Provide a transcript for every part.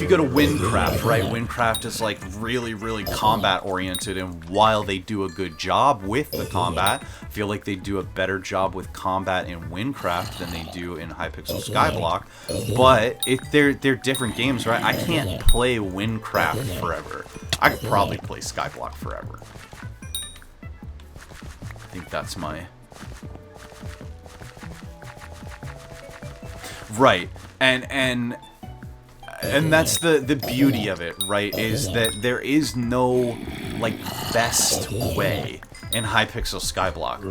you go to Windcraft, right? Windcraft is like really combat oriented, and while they do a good job with the combat, I feel like they do a better job with combat in Windcraft than they do in Hypixel Skyblock. But they're different games, right? I can't play Windcraft forever. I could probably play Skyblock forever. I think that's my... Right. And that's the beauty of it, right? Is that there is no like best way in Hypixel Skyblock.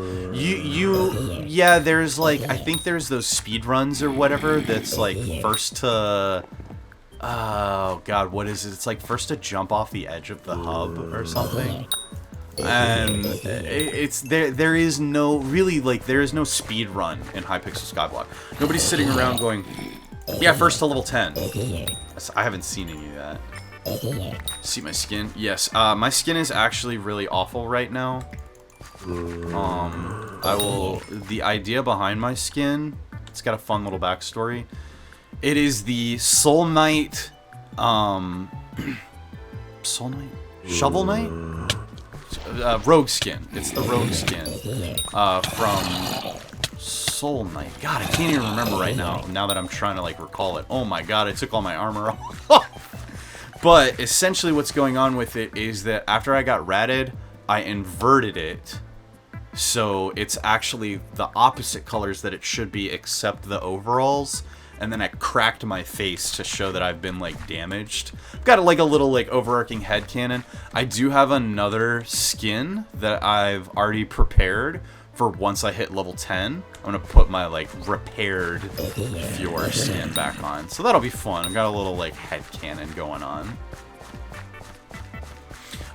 Yeah, there's like, I think there's those speed runs or whatever that's like first to, oh god, what is it? It's like first to jump off the edge of the hub or something. And it's there is no really, like, there is no speed run in Hypixel Skyblock. Nobody's sitting around going, yeah, first to level 10. I haven't seen any of that. See my skin? Yes, my skin is actually really awful right now. The idea behind my skin, it's got a fun little backstory. It is the Soul Knight, Soul Knight? Shovel Knight? Rogue skin. It's the Rogue skin from Soul Knight. God, I can't even remember right now that I'm trying to like recall it. Oh my god, I took all my armor off. But essentially what's going on with it is that after I got ratted, I inverted it. So it's actually the opposite colors that it should be except the overalls. And then I cracked my face to show that I've been, like, damaged. I've got, like, a little, like, overarching head cannon. I do have another skin that I've already prepared for once I hit level 10. I'm gonna put my, like, repaired Fjord skin back on. So that'll be fun. I've got a little, like, head cannon going on.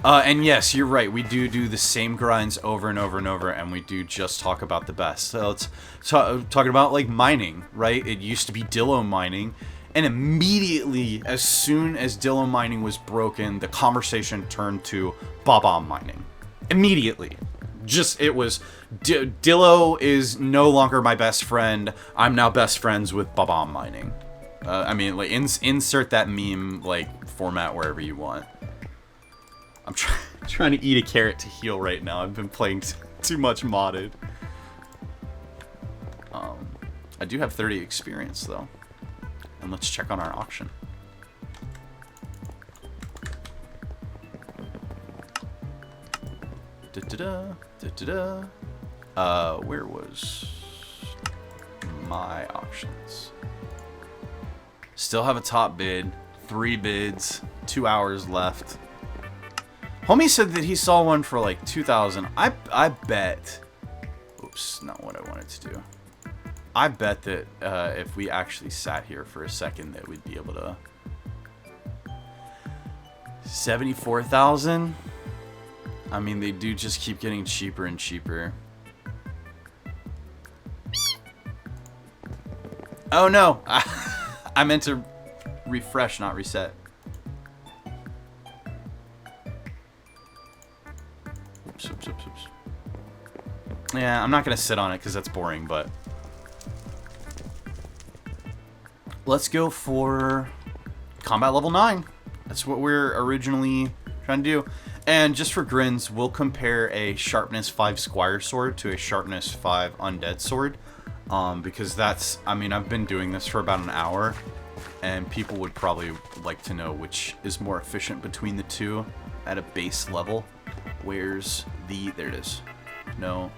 And yes, you're right. We do the same grinds over and over and over, and we do just talk about the best. So let's talking about like mining, right? It used to be Dillo mining, and immediately, as soon as Dillo mining was broken, the conversation turned to Bob-omb mining. Immediately, just it was Dillo is no longer my best friend. I'm now best friends with Bob-omb mining. I mean, like insert that meme like format wherever you want. I'm trying to eat a carrot to heal right now. I've been playing too much modded. I do have 30 experience though. And let's check on our auction. Where was my auctions? Still have a top bid, 3 bids, 2 hours left. Homie said that he saw one for like 2,000. I bet. Oops, not what I wanted to do. I bet that if we actually sat here for a second, that we'd be able to. 74,000. I mean, they do just keep getting cheaper and cheaper. Oh no! I meant to refresh, not reset. Oops. Yeah, I'm not gonna sit on it because that's boring, but let's go for combat level 9. That's what we're originally trying to do. And just for grins, we'll compare a sharpness 5 squire sword to a sharpness 5 undead sword, because that's, I mean, I've been doing this for about an hour, and people would probably like to know which is more efficient between the two at a base level. Where's the... There it is. No.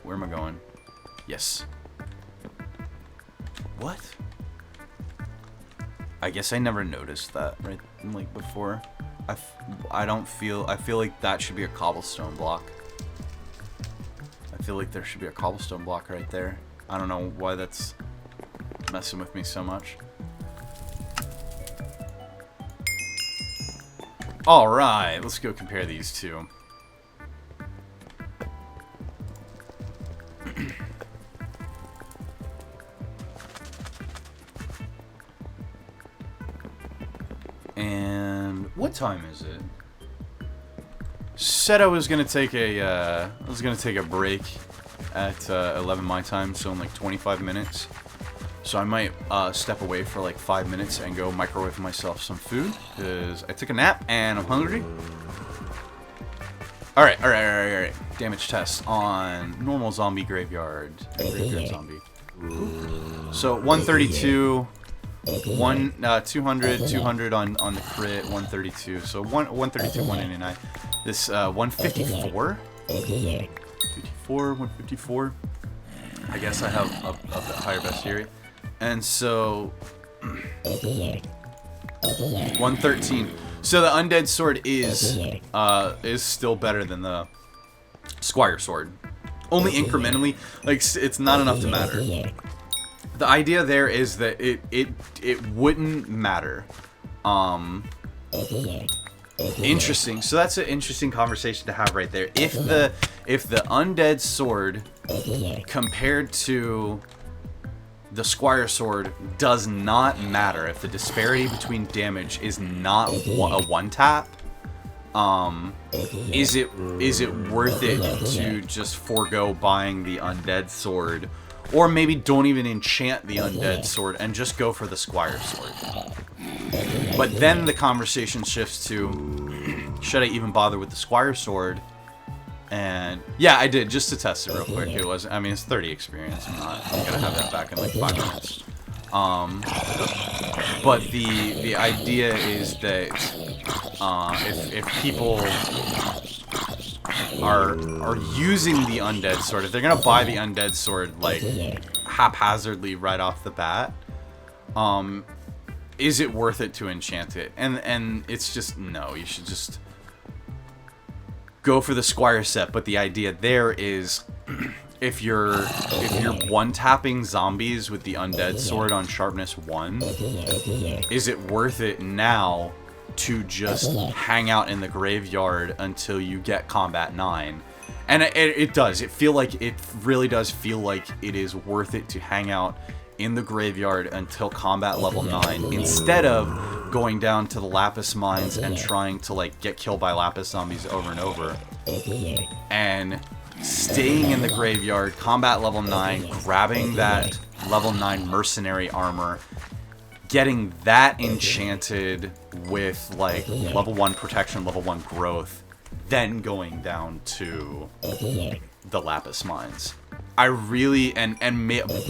Where am I going? Yes. What? I guess I never noticed that, right? Like, before. I don't feel... I feel like that should be a cobblestone block. I feel like there should be a cobblestone block right there. I don't know why that's messing with me so much. Alright, let's go compare these two. And what time is it? Said I was gonna take a break at 11 my time, so in like 25 minutes. So I might step away for like 5 minutes and go microwave myself some food, because I took a nap and I'm hungry. Alright. Damage test on normal zombie graveyard. Graveyard zombie. So 132, 200, 200 on the crit, 132. So 132, 189. This 154. 154. I guess I have a bit higher bestiary. And so 113. So the undead sword is still better than the squire sword. Only incrementally. Like, it's not enough to matter. The idea there is that it wouldn't matter. Interesting. So that's an interesting conversation to have right there. If the undead sword compared to the squire sword does not matter, if the disparity between damage is not a one tap, is it worth it to just forego buying the undead sword, or maybe don't even enchant the undead sword and just go for the squire sword? But then the conversation shifts to, should I even bother with the squire sword? And yeah, I did, just to test it real quick. It was, I mean, it's 30 experience. I'm gonna have that back in like 5 minutes. But the idea is that if people are using the undead sword, if they're gonna buy the undead sword like haphazardly right off the bat, is it worth it to enchant it? And it's just no. You should just go for the squire set. But the idea there is, if you're one tapping zombies with the undead sword on sharpness 1, is it worth it now to just hang out in the graveyard until you get combat 9? And it does. It really does feel like it is worth it to hang out in the graveyard until combat level 9, instead of going down to the lapis mines and trying to like get killed by lapis zombies over and over, and staying in the graveyard, combat level 9, grabbing that level 9 mercenary armor, getting that enchanted with like level 1 protection, level 1 growth, then going down to the lapis mines. I really, and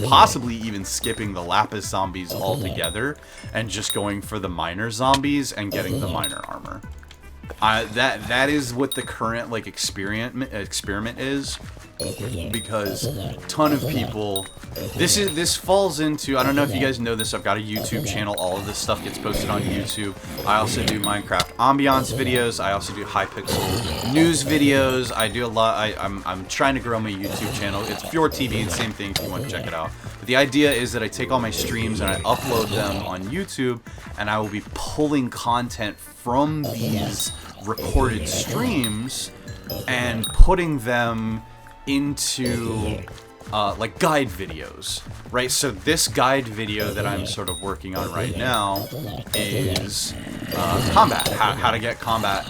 possibly even skipping the lapis zombies altogether and just going for the miner zombies and getting the miner armor. That is what the current like experiment is, because a ton of people. This falls into, I don't know if you guys know this, I've got a YouTube channel. All of this stuff gets posted on YouTube. I also do Minecraft ambiance videos. I also do Hypixel news videos. I do a lot. I'm trying to grow my YouTube channel. It's Fjord TV, and same thing if you want to check it out. But the idea is that I take all my streams and I upload them on YouTube, and I will be pulling content from these recorded streams and putting them into like guide videos, right? So this guide video that I'm sort of working on right now is combat, how to get combat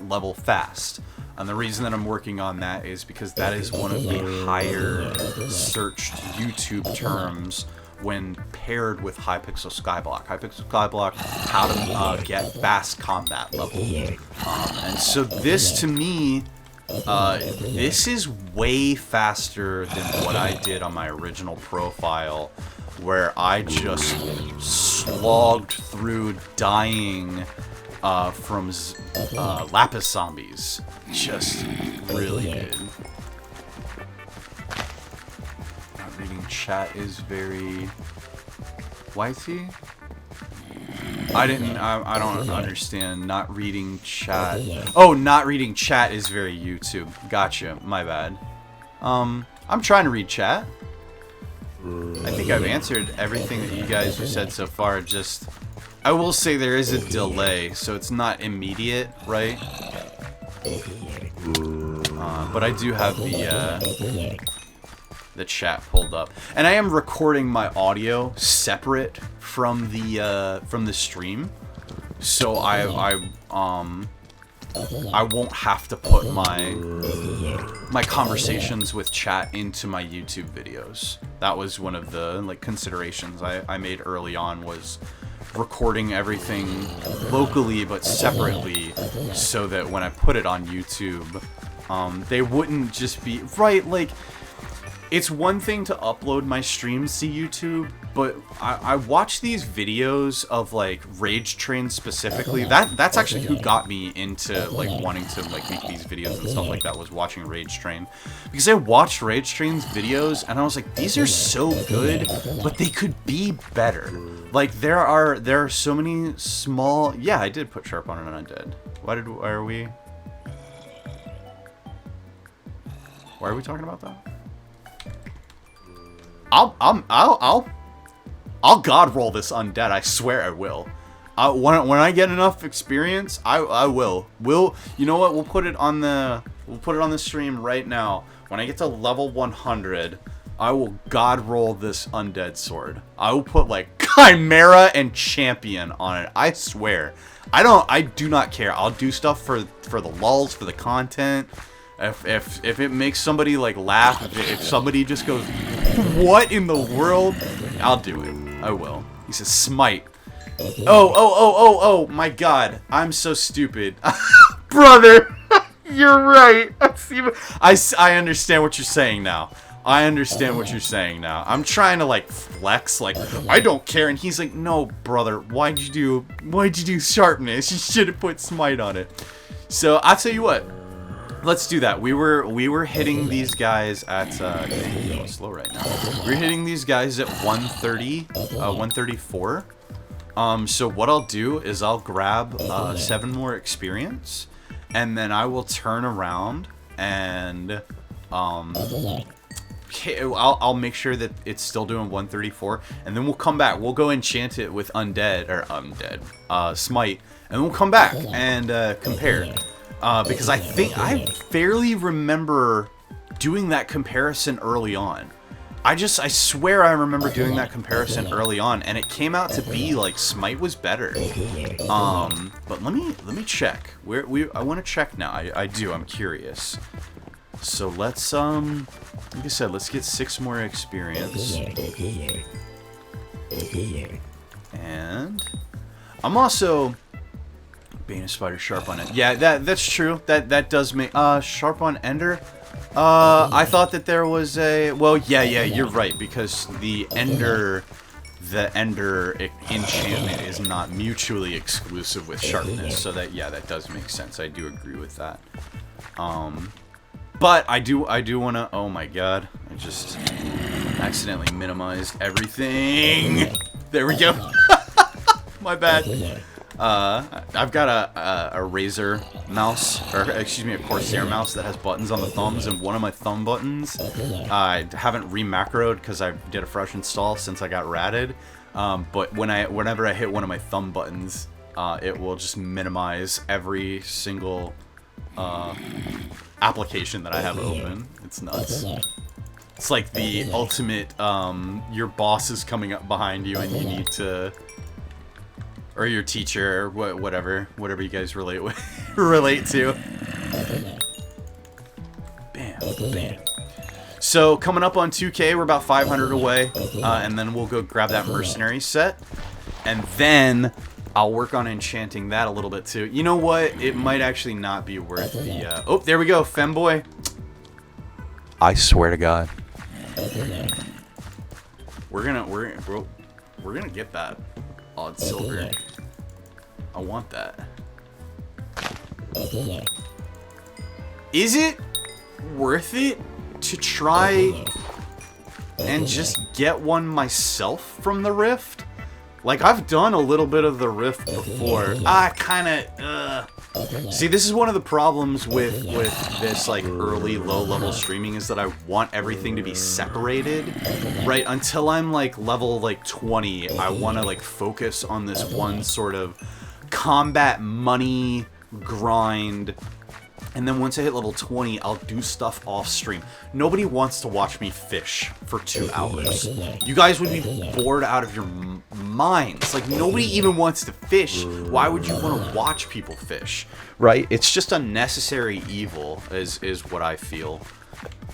level fast. And the reason that I'm working on that is because that is one of the higher searched YouTube terms when paired with Hypixel Skyblock. Hypixel Skyblock, how to get fast combat level. And so this, to me, this is way faster than what I did on my original profile, where I just slogged through dying from lapis zombies. Just really did. Not reading chat is very whitey. I don't understand. Not reading chat. Oh, not reading chat is very YouTube. Gotcha. My bad. I'm trying to read chat. I think I've answered everything that you guys have said so far. Just, I will say there is a delay, so it's not immediate, right? But I do have the chat pulled up, and I am recording my audio separate from the stream, so I won't have to put my conversations with chat into my YouTube videos. That was one of the like considerations I made early on, was recording everything locally but separately, so that when I put it on YouTube, they wouldn't just be right. Like, it's one thing to upload my streams to YouTube, but I watch these videos of like Rage Train specifically. That's actually who got me into like wanting to like make these videos and stuff like that, was watching Rage Train. Because I watched Rage Train's videos and I was like, these are so good, but they could be better. Like, there are so many small. Yeah, I did put Sharp on an Undead. Why are we talking about that? I'll god roll this Undead. I swear I will. When I get enough experience, I will. You know what? We'll put it on the stream right now. When I get to level 100, I will god roll this Undead sword. I will put like Chimera and Champion on it. I swear. I do not care. I'll do stuff for the lulz, for the content. If it makes somebody like laugh, if somebody just goes, what in the world? I'll do it. I will. He says smite. Oh, my god. I'm so stupid. Brother, you're right. I understand what you're saying now. I understand what you're saying now. I'm trying to like flex, like, I don't care, and he's like, no, brother, why'd you do sharpness? You should have put smite on it. So I'll tell you what. Let's do that. We were hitting these guys at dang, I'm going slow right now. We're hitting these guys at 130, 134. So what I'll do is I'll grab 7 more experience, and then I will turn around and I'll make sure that it's still doing 134, and then we'll come back. We'll go enchant it with smite, and we'll come back and compare. Because I think I fairly remember doing that comparison early on. I swear I remember doing that comparison early on, and it came out to be like Smite was better. But let me check. I want to check now. I do. I'm curious. So let's like I said, let's get 6 more experience. And I'm also Bane of Spider, Sharp on it. Yeah, that's true. That does make Sharp on Ender. I thought that there was a, well, yeah, you're right, because the Ender enchantment is not mutually exclusive with Sharpness, so that does make sense. I do agree with that. But I do want to. Oh my god, I just accidentally minimized everything. There we go. My bad. I've got a Razer mouse, or excuse me, a Corsair mouse that has buttons on the thumbs, and one of my thumb buttons I haven't re-macroed because I did a fresh install since I got ratted. But whenever I hit one of my thumb buttons, it will just minimize every single application that I have open. It's nuts. It's like the ultimate, your boss is coming up behind you and you need to, or your teacher, or whatever you guys relate to. Bam, bam. So coming up on 2K, we're about 500 away, and then we'll go grab that mercenary set, and then I'll work on enchanting that a little bit too. You know what? It might actually not be worth the. Oh, there we go, femboy. I swear to God, we're gonna get that odd silver. I want that. Is it worth it to try and just get one myself from the Rift? Like, I've done a little bit of the Rift before. See, this is one of the problems with this, like, early, low-level streaming, is that I want everything to be separated, right? Until I'm, like, level, like, 20, I want to, like, focus on this one sort of combat money grind And then once I hit level 20, I'll do stuff off stream. Nobody wants to watch me fish for 2 hours. You guys would be bored out of your minds. Like, nobody even wants to fish. Why would you want to watch people fish? Right? It's just unnecessary evil, is what I feel.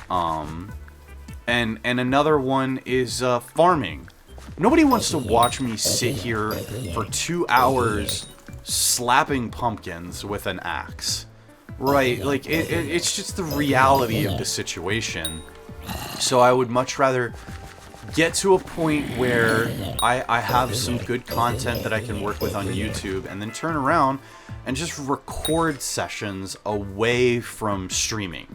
And another one is farming. Nobody wants to watch me sit here for 2 hours slapping pumpkins with an axe. Right, like, it's just the reality of the situation. So I would much rather get to a point where I have some good content that I can work with on YouTube, and then turn around and just record sessions away from streaming,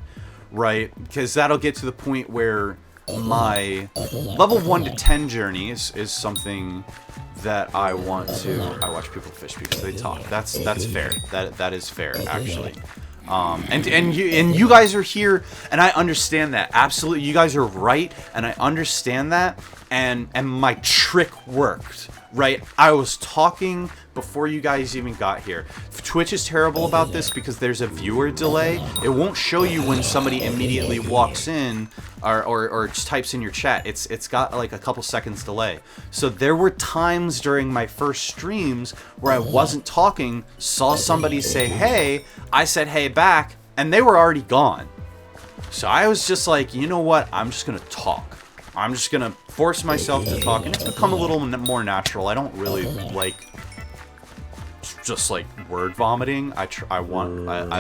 right? Because that'll get to the point where my level 1 to 10 journey is something that I want to... I watch people fish because they talk. That's fair. That is fair, actually. And you guys are here, and I understand that. Absolutely, you guys are right, and I understand that. And my trick worked, right? I was talking before you guys even got here. Twitch is terrible about this because there's a viewer delay. It won't show you when somebody immediately walks in or just types in your chat. It's got like a couple seconds delay. So there were times during my first streams where I wasn't talking, saw somebody say hey, I said hey back, and they were already gone. So I was just like, you know what? I'm just gonna talk. I'm just gonna force myself to talk, and it's become a little more natural. I don't really like just like word vomiting. I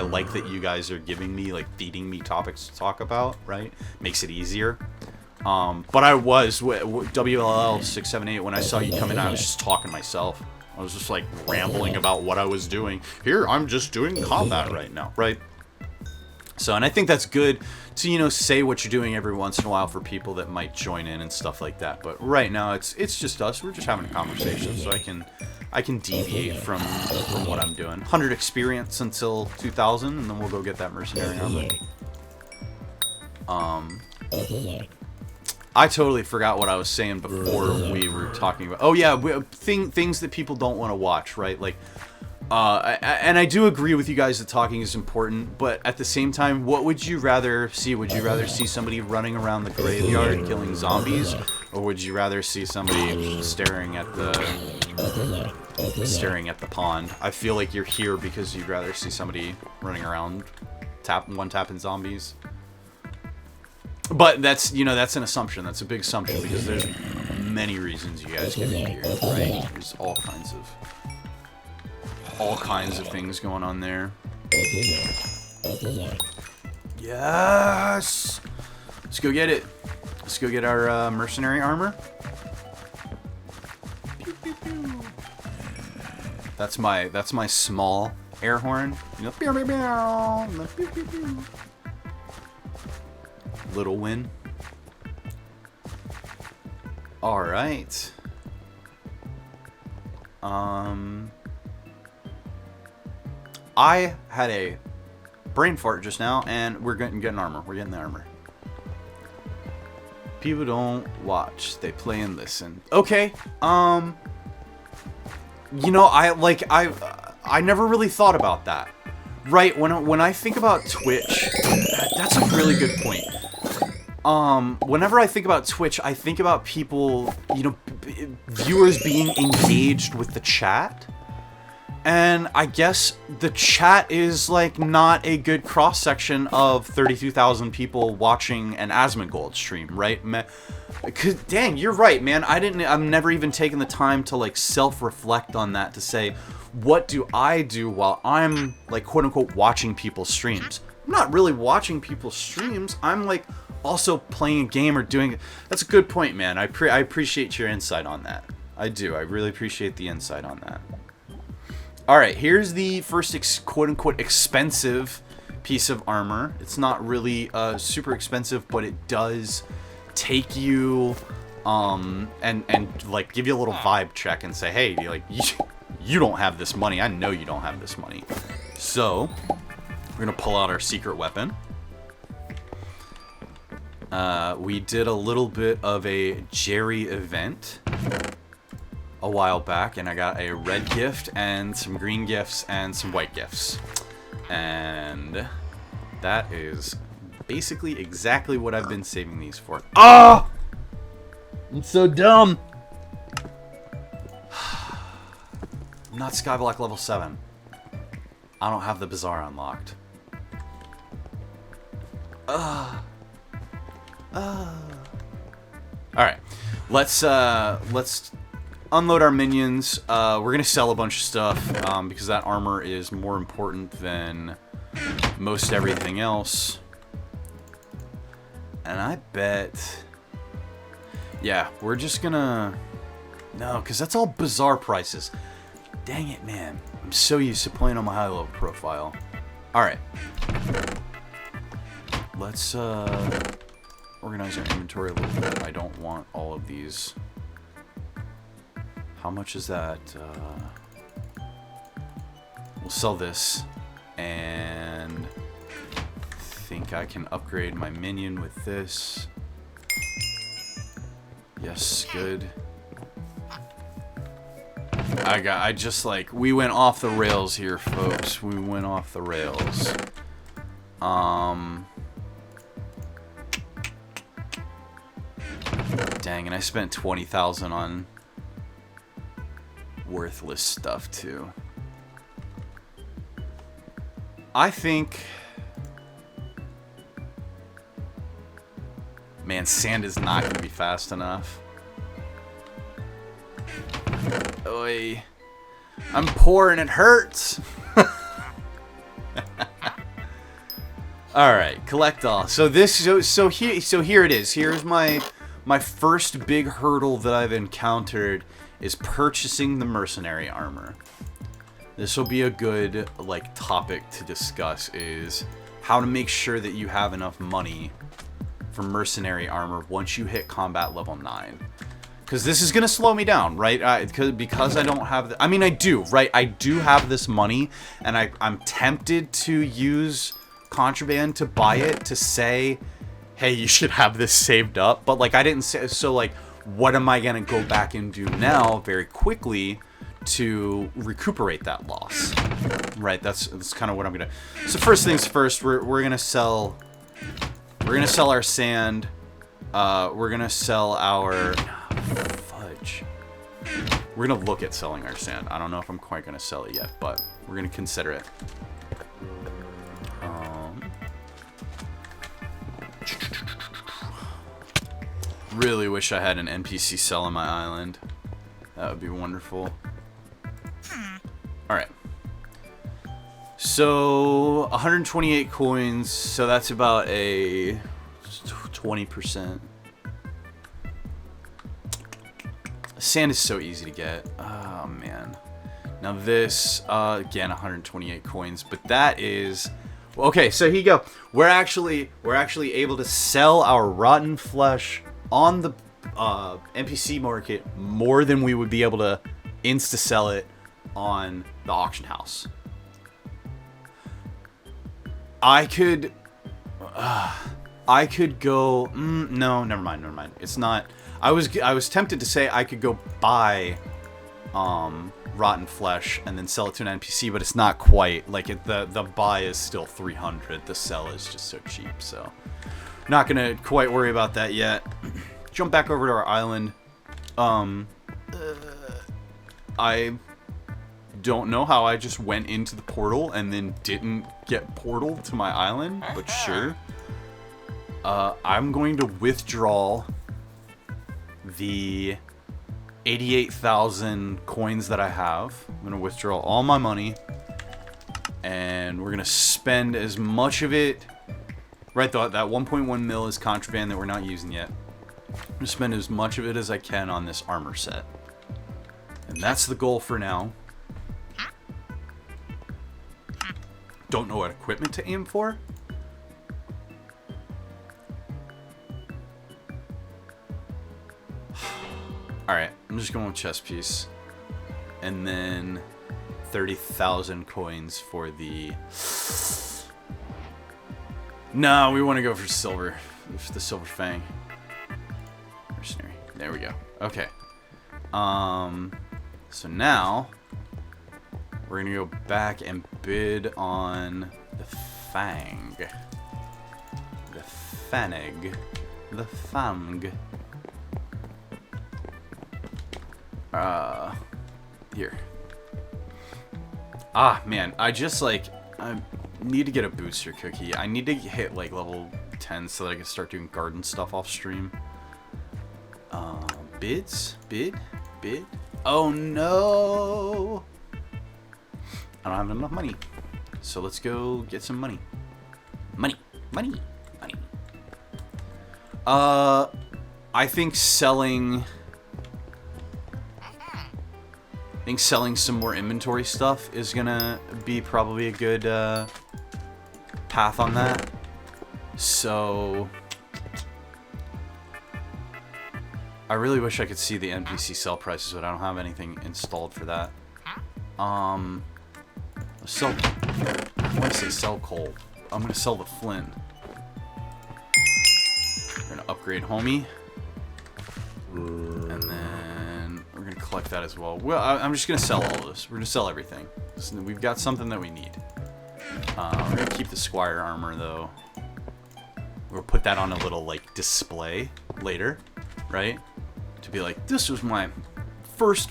like that you guys are giving me, like, feeding me topics to talk about, right? Makes it easier. But I was WLL678 when I saw you come in. I was just talking to myself. I was just like rambling about what I was doing. Here, I'm just doing combat right now, right? So, and I think that's good to, you know, say what you're doing every once in a while for people that might join in and stuff like that. But right now, it's just us. We're just having a conversation, so I can deviate from what I'm doing. 100 experience until 2000, and then we'll go get that Mercenary Armor. I totally forgot what I was saying before we were talking about... Oh yeah, things that people don't want to watch, right? Like, and I do agree with you guys that talking is important, but at the same time, what would you rather see? Would you rather see somebody running around the graveyard killing zombies, or would you rather see somebody staring at the pond? I feel like you're here because you'd rather see somebody running around tapping zombies. But that's, you know, that's an assumption. That's a big assumption because there's many reasons you guys get in here, right? There's all kinds of things going on there. Yes! Let's go get it. Let's go get our mercenary armor. Pew, pew, pew. That's my small air horn. You know, pew, pew, pew, pew, pew, pew. Little win. All right. I had a brain fart just now, and we're getting armor. We're getting the armor. People don't watch; they play and listen. Okay. You know, I never really thought about that. Right, when I think about Twitch, that's a really good point. Whenever I think about Twitch, I think about people, you know, viewers being engaged with the chat. And I guess the chat is, like, not a good cross-section of 32,000 people watching an Asmongold stream, right? Cause, dang, you're right, man. I've never even taken the time to, like, self-reflect on that to say, what do I do while I'm, like, quote-unquote watching people's streams? I'm not really watching people's streams. I'm, like, also playing a game or doing... That's a good point, man. I appreciate your insight on that. I do. I really appreciate the insight on that. Alright, here's the first quote-unquote expensive piece of armor. It's not really super expensive, but it does take you and like give you a little vibe check and say, hey, like, you don't have this money. I know you don't have this money. So we're gonna pull out our secret weapon. We did a little bit of a Jerry event a while back, and I got a red gift and some green gifts and some white gifts. And That is basically exactly what I've been saving these for. Ah! I'm so dumb. I'm not Skyblock level 7. I don't have the Bazaar unlocked. Alright. Let's unload our minions. We're gonna sell a bunch of stuff, because that armor is more important than most everything else. And I bet... Yeah, we're just gonna... No, because that's all Bazaar prices. Dang it, man. I'm so used to playing on my high-level profile. Alright. Let's, organize our inventory a little bit. I don't want all of these. How much is that? We'll sell this. And... I think I can upgrade my minion with this. Yes, good. I just like, we went off the rails here, folks. We went off the rails. Dang, and I spent 20,000 on worthless stuff too. I think, man, sand is not going to be fast enough. Oy. I'm poor and it hurts. All right, collect all. So here it is. Here's my first big hurdle that I've encountered is purchasing the Mercenary Armor. This will be a good like topic to discuss, is how to make sure that you have enough money for Mercenary Armor once you hit combat level 9. Because this is going to slow me down, right? Because I don't have... I mean, I do, right? I do have this money, and I'm tempted to use contraband to buy it, to say, hey, you should have this saved up. But, like, I didn't say... So, like, what am I going to go back and do now very quickly to recuperate that loss? Right? That's kind of what I'm going to... So, first things first, we're going to sell... We're going to sell our sand. We're going to sell our... Fudge. We're going to look at selling our sand. I don't know if I'm quite going to sell it yet, but we're going to consider it. Really wish I had an NPC cell on my island. That would be wonderful. Alright. So, 128 coins. So that's about a 20%. Sand is so easy to get. Oh, man. Now this, again, 128 coins. But that is... Okay, so here you go. We're actually able to sell our rotten flesh on the NPC market more than we would be able to insta-sell it on the auction house. I could go... no, never mind. It's not... I was tempted to say I could go buy rotten flesh and then sell it to an NPC, but it's not quite. Like, the buy is still 300. The sell is just so cheap, so... Not gonna quite worry about that yet. Jump back over to our island. I don't know how I just went into the portal and then didn't get portal to my island, but sure. I'm going to withdraw the 88,000 coins that I have. I'm going to withdraw all my money, and we're going to spend as much of it. Right, though, that 1.1 mil is contraband that we're not using yet. I'm going to spend as much of it as I can on this armor set. And that's the goal for now. Don't know what equipment to aim for. Alright, I'm just going with chest piece. And then 30,000 coins for the... No, we want to go for silver. For the silver fang. Mercenary. There we go. Okay. So now we're gonna go back and bid on the fang. The faneg. The fang. Here. Ah, man, I need to get a booster cookie. I need to hit like level 10 so that I can start doing garden stuff off stream. Bids? Bid? Oh no! I don't have enough money. So let's go get some money. Money. I think selling some more inventory stuff is gonna be probably a good path on that. So I really wish I could see the NPC sell prices, but I don't have anything installed for that. I want to say sell coal. I'm gonna sell the flint. We're gonna upgrade homie, and then we're gonna collect that as well. Well, I'm just gonna sell all of this. We're gonna sell everything. Listen, we've got something that we need. We're gonna keep the squire armor though. We'll put that on a little like display later, right? To be like, this was my first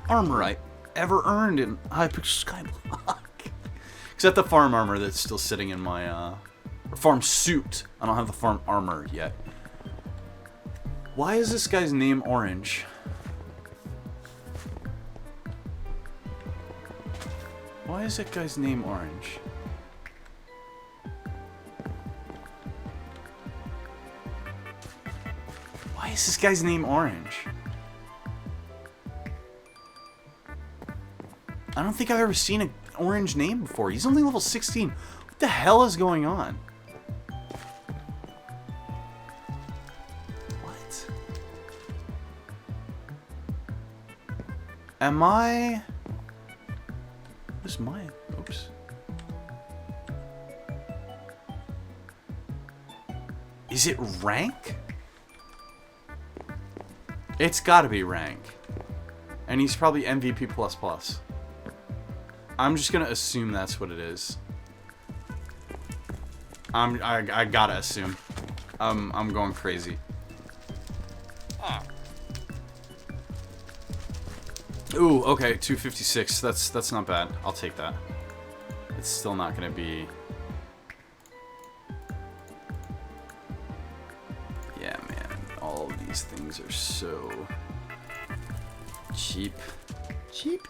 armor I ever earned in Hypixel Skyblock. Except the farm armor that's still sitting in my farm suit. I don't have the farm armor yet. Why is this guy's name orange? Why is that guy's name orange? Why is this guy's name orange? I don't think I've ever seen an orange name before. He's only level 16. What the hell is going on? What? Am I... What's my... Oops. Is it rank? It's gotta be rank. And he's probably MVP++. I'm just gonna assume that's what it is. I gotta assume. I'm going crazy. Ooh, okay, 256. That's not bad. I'll take that. It's still not gonna be. Yeah, man. All of these things are so cheap. Cheap.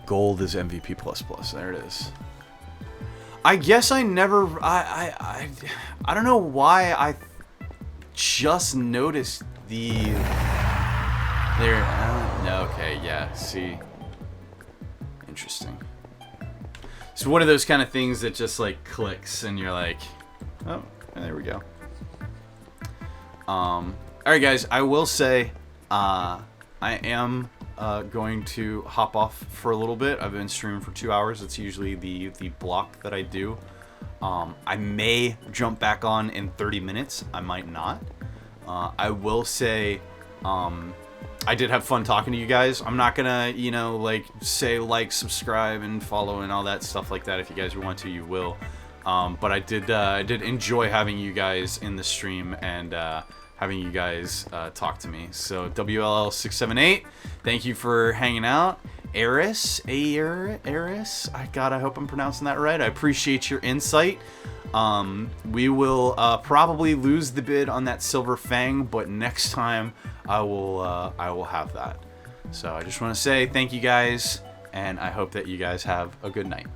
Gold is MVP++. There it is. I guess I never. I don't know why I just noticed the. There. Okay. Yeah. See. Interesting. It's one of those kind of things that just like clicks, and you're like, oh, there we go. All right, guys. I will say, I am going to hop off for a little bit. I've been streaming for 2 hours. It's usually the block that I do. I may jump back on in 30 minutes. I might not. I will say, I did have fun talking to you guys. I'm not gonna, you know, like say like, subscribe, and follow, and all that stuff like that. If you guys want to, you will. But I did enjoy having you guys in the stream and having you guys talk to me. So WLL678, thank you for hanging out. Eris, I hope I'm pronouncing that right. I appreciate your insight. We will probably lose the bid on that silver fang, but next time I will have that. So I just want to say thank you guys, and I hope that you guys have a good night.